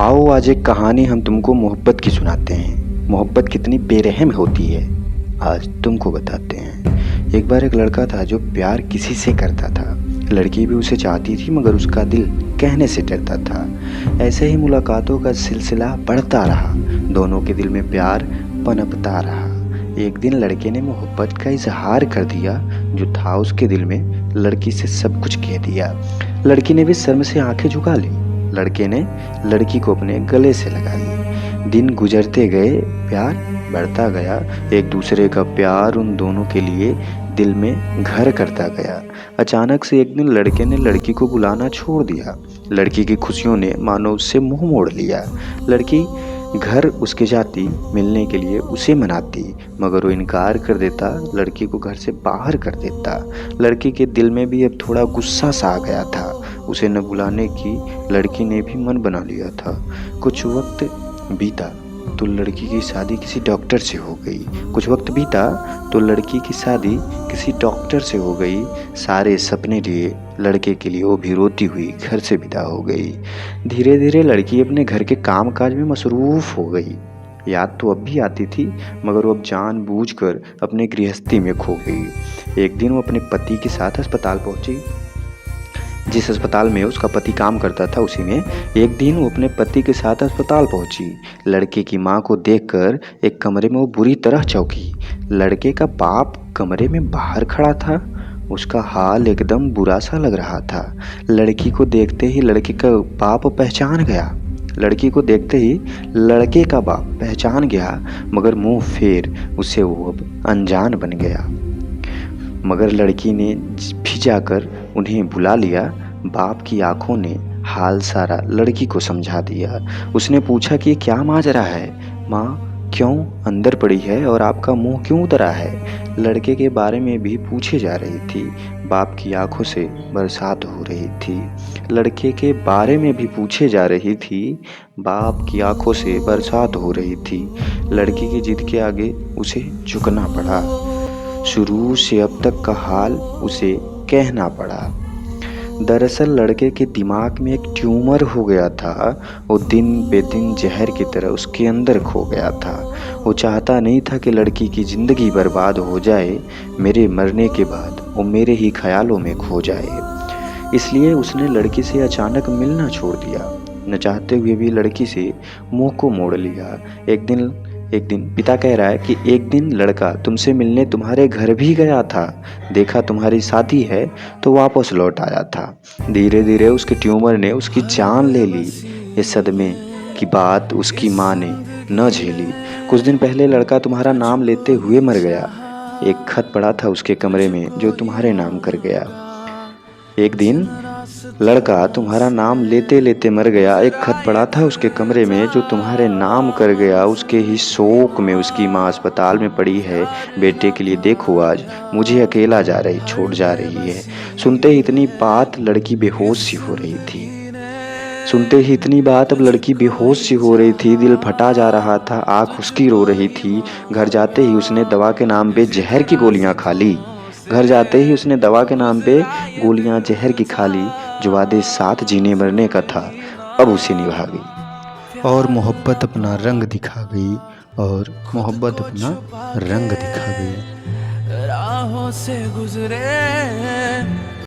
आओ आज एक कहानी हम तुमको मोहब्बत की सुनाते हैं। मोहब्बत कितनी बेरहम होती है आज तुमको बताते हैं। एक बार एक लड़का था जो प्यार किसी से करता था। लड़की भी उसे चाहती थी मगर उसका दिल कहने से डरता था। ऐसे ही मुलाकातों का सिलसिला बढ़ता रहा। दोनों के दिल में प्यार पनपता रहा। एक दिन लड़के ने मोहब्बत का इजहार कर दिया जो था उसके दिल में। लड़की से सब कुछ कह दिया। लड़की ने भी शर्म से आंखें झुका ली। लड़के ने लड़की को अपने गले से लगा ली। दिन गुजरते गए, प्यार बढ़ता गया। एक दूसरे का प्यार उन दोनों के लिए दिल में घर करता गया। अचानक से एक दिन लड़के ने लड़की को बुलाना छोड़ दिया। लड़की की खुशियों ने मानो उससे मुंह मोड़ लिया। लड़की घर उसके जाती, मिलने के लिए उसे मनाती मगर वो इनकार कर देता, लड़की को घर से बाहर कर देता। लड़की के दिल में भी अब थोड़ा गुस्सा सा आ गया था। उसे न बुलाने की लड़की ने भी मन बना लिया था। कुछ वक्त बीता तो लड़की की शादी किसी डॉक्टर से हो गई। सारे सपने लिए लड़के के लिए वो भी रोती हुई घर से विदा हो गई। धीरे धीरे लड़की अपने घर के काम काज में मसरूफ हो गई। याद तो अब भी आती थी मगर वो अब जानबूझकर अपने गृहस्थी में खो गई। एक दिन वो अपने पति के साथ अस्पताल पहुंची। जिस अस्पताल में उसका पति काम करता था उसी में एक दिन वो अपने पति के साथ अस्पताल पहुंची। लड़के की मां को देखकर एक कमरे में वो बुरी तरह चौंकी। लड़के का बाप कमरे में बाहर खड़ा था। उसका हाल एकदम बुरा सा लग रहा था। लड़की को देखते ही लड़के का बाप पहचान गया मगर मुंह फेर उसे वो अब अनजान बन गया। मगर लड़की ने भी जाकर उन्हें बुला लिया। बाप की आंखों ने हाल सारा लड़की को समझा दिया। उसने पूछा कि ये क्या माजरा है? माँ क्यों अंदर पड़ी है और आपका मुंह क्यों उतरा है? लड़के के बारे में भी पूछे जा रही थी। बाप की आंखों से बरसात हो रही थी। लड़के के बारे में भी पूछे जा रही थी। बाप की आंखों से बरसात हो रही थी। लड़की की जिद के आगे उसे झुकना पड़ा। शुरू से अब तक का हाल उसे कहना पड़ा। दरअसल लड़के के दिमाग में एक ट्यूमर हो गया था। वो दिन बेदिन जहर की तरह उसके अंदर खो गया था। वो चाहता नहीं था कि लड़की की ज़िंदगी बर्बाद हो जाए। मेरे मरने के बाद वो मेरे ही ख्यालों में खो जाए। इसलिए उसने लड़की से अचानक मिलना छोड़ दिया। न चाहते हुए भी लड़की से मुंह को मोड़ लिया। एक दिन पिता कह रहा है कि एक दिन लड़का तुमसे मिलने तुम्हारे घर भी गया था। देखा तुम्हारी शादी है तो वापस लौट आया था। धीरे धीरे उसके ट्यूमर ने उसकी जान ले ली। ये सदमे की बात उसकी माँ ने न झेली। कुछ दिन पहले लड़का तुम्हारा नाम लेते हुए मर गया। एक खत पड़ा था उसके कमरे में जो तुम्हारे नाम कर गया। एक दिन लड़का तुम्हारा नाम लेते लेते मर गया। एक खत पड़ा था उसके कमरे में जो तुम्हारे नाम कर गया। उसके ही शोक में उसकी माँ अस्पताल में पड़ी है। बेटे के लिए देखो आज मुझे अकेला छोड़ जा रही है। सुनते ही इतनी बात लड़की बेहोश सी हो रही थी। अब लड़की बेहोश सी हो रही थी। दिल फटा जा रहा था। आँख उसकी रो रही थी। घर जाते ही उसने दवा के नाम पे जहर की गोलियां खा ली। जहर की खा ली। जो वादे साथ जीने मरने का था अब उसे निभा गई और मोहब्बत अपना रंग दिखा गई। राहों से गुजरे